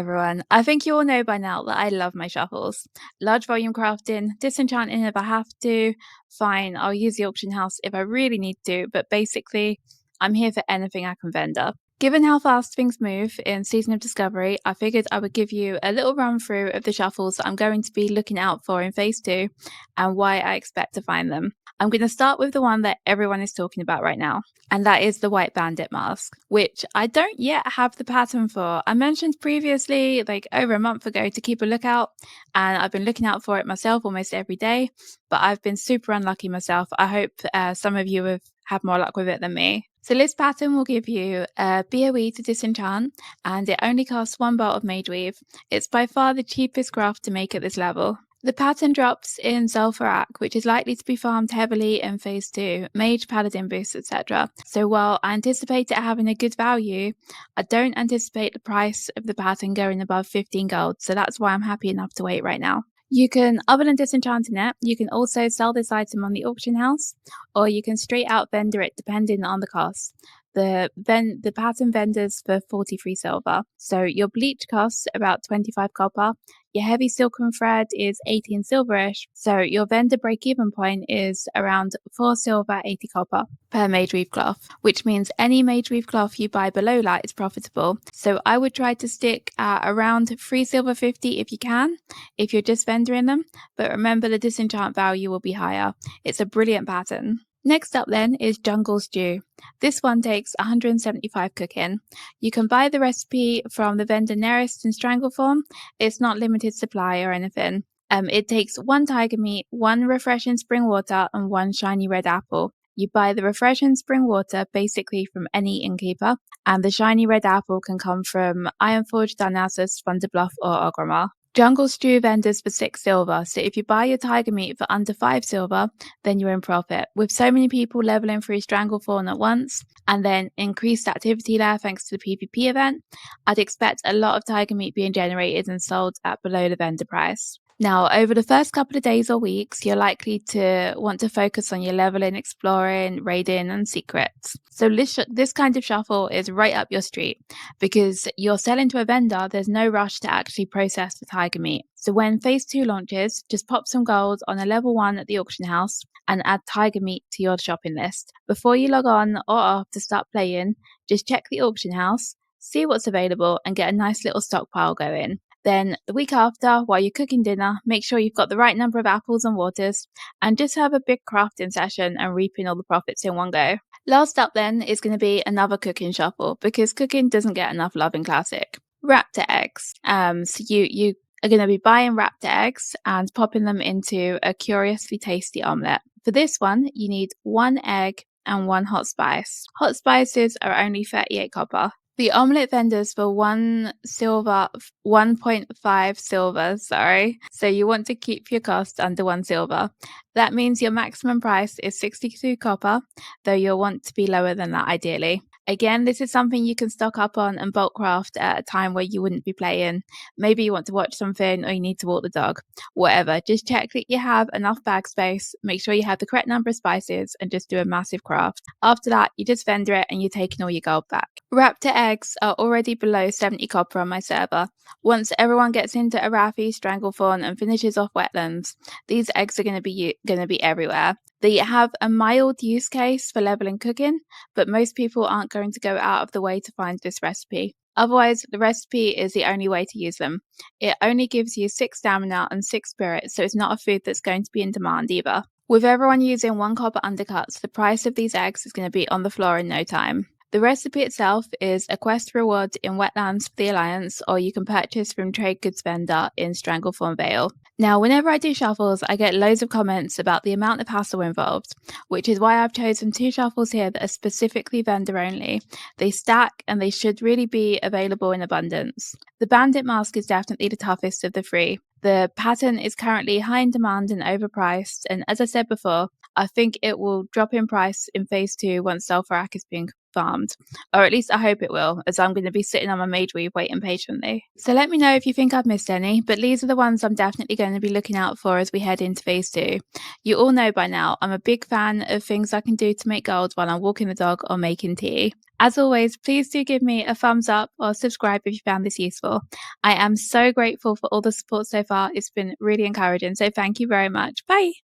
everyone. I think you all know by now that I love my shuffles. Large volume crafting, disenchanting if I have to, fine, I'll use the auction house if I really need to, but basically, I'm here for anything I can vendor. Given how fast things move in Season of Discovery, I figured I would give you a little run through of the shuffles that I'm going to be looking out for in Phase 2 and why I expect to find them. I'm going to start with the one that everyone is talking about right now, and that is the White Bandit mask, which I don't yet have the pattern for. I mentioned previously, like over a month ago, to keep a lookout, and I've been looking out for it myself almost every day, but I've been super unlucky myself. I hope some of you have had more luck with it than me. So this pattern will give you a BOE to disenchant, and it only costs 1 bolt of Mage Weave. It's by far the cheapest craft to make at this level. The pattern drops in Zul'Farrak, which is likely to be farmed heavily in Phase 2, Mage, Paladin boosts, etc. So while I anticipate it having a good value, I don't anticipate the price of the pattern going above 15 gold, so that's why I'm happy enough to wait right now. You can, other than disenchanting it, you can also sell this item on the auction house, or you can straight out vendor it depending on the cost. The pattern vendors for 43 silver. So your bleach costs about 25 copper. Your heavy silken thread is 18 silverish. So your vendor break-even point is around 4 silver, 80 copper per Mage Weave cloth, which means any Mage Weave cloth you buy below that is profitable. So I would try to stick at around 3 silver 50 if you can, if you're just vendoring them. But remember, the disenchant value will be higher. It's a brilliant pattern. Next up then is Jungle Stew. This one takes 175 cooking. You can buy the recipe from the vendor Nerrist and Stranglethorn. It's not limited supply or anything. It takes 1 tiger meat, 1 refreshing spring water, and 1 shiny red apple. You buy the refreshing spring water basically from any innkeeper, and the shiny red apple can come from Ironforge, Darnassus, Thunderbluff, or Orgrimmar. Jungle Stew vendors for 6 silver, so if you buy your tiger meat for under 5 silver, then you're in profit. With so many people leveling through Stranglethorn at once, and then increased activity there thanks to the PvP event, I'd expect a lot of tiger meat being generated and sold at below the vendor price. Now, over the first couple of days or weeks, you're likely to want to focus on your leveling, exploring, raiding, and secrets. So this kind of shuffle is right up your street. Because you're selling to a vendor, there's no rush to actually process the tiger meat. So when Phase 2 launches, just pop some gold on a level 1 at the auction house and add tiger meat to your shopping list. Before you log on or off to start playing, just check the auction house, see what's available, and get a nice little stockpile going. Then the week after, while you're cooking dinner, make sure you've got the right number of apples and waters, and just have a big crafting session and reaping all the profits in one go. Last up then is going to be another cooking shuffle, because cooking doesn't get enough love in Classic. Raptor eggs. So you are going to be buying raptor eggs and popping them into a curiously tasty omelette. For this one, you need 1 egg and 1 hot spice. Hot spices are only 38 copper. The omelette vendors for 1 silver, 1.5 silver, sorry. So you want to keep your cost under 1 silver. That means your maximum price is 62 copper, though you'll want to be lower than that ideally. Again, this is something you can stock up on and bulk craft at a time where you wouldn't be playing. Maybe you want to watch something or you need to walk the dog. Whatever, just check that you have enough bag space, make sure you have the correct number of spices, and just do a massive craft. After that, you just vendor it and you're taking all your gold back. Raptor eggs are already below 70 copper on my server. Once everyone gets into Arathi, Stranglethorn, and finishes off wetlands, these eggs are going to be everywhere. They have a mild use case for leveling cooking, but most people aren't going to go out of the way to find this recipe. Otherwise, the recipe is the only way to use them. It only gives you 6 stamina and 6 spirit, so it's not a food that's going to be in demand either. With everyone using 1 copper undercuts, the price of these eggs is going to be on the floor in no time. The recipe itself is a quest reward in Wetlands for the Alliance, or you can purchase from Trade Goods Vendor in Stranglethorn Vale. Now, whenever I do shuffles, I get loads of comments about the amount of hassle involved, which is why I've chosen 2 shuffles here that are specifically vendor only. They stack and they should really be available in abundance. The Bandit Mask is definitely the toughest of the 3. The pattern is currently high in demand and overpriced, and as I said before, I think it will drop in price in phase 2 once Sulfurak is being farmed, or at least I hope it will, as I'm going to be sitting on my Mage Weave waiting patiently. So let me know if you think I've missed any, but these are the ones I'm definitely going to be looking out for as we head into phase 2. You all know by now I'm a big fan of things I can do to make gold while I'm walking the dog or making tea. As always, please do give me a thumbs up or subscribe if you found this useful. I am so grateful for all the support so far. It's been really encouraging, so thank you very much. Bye!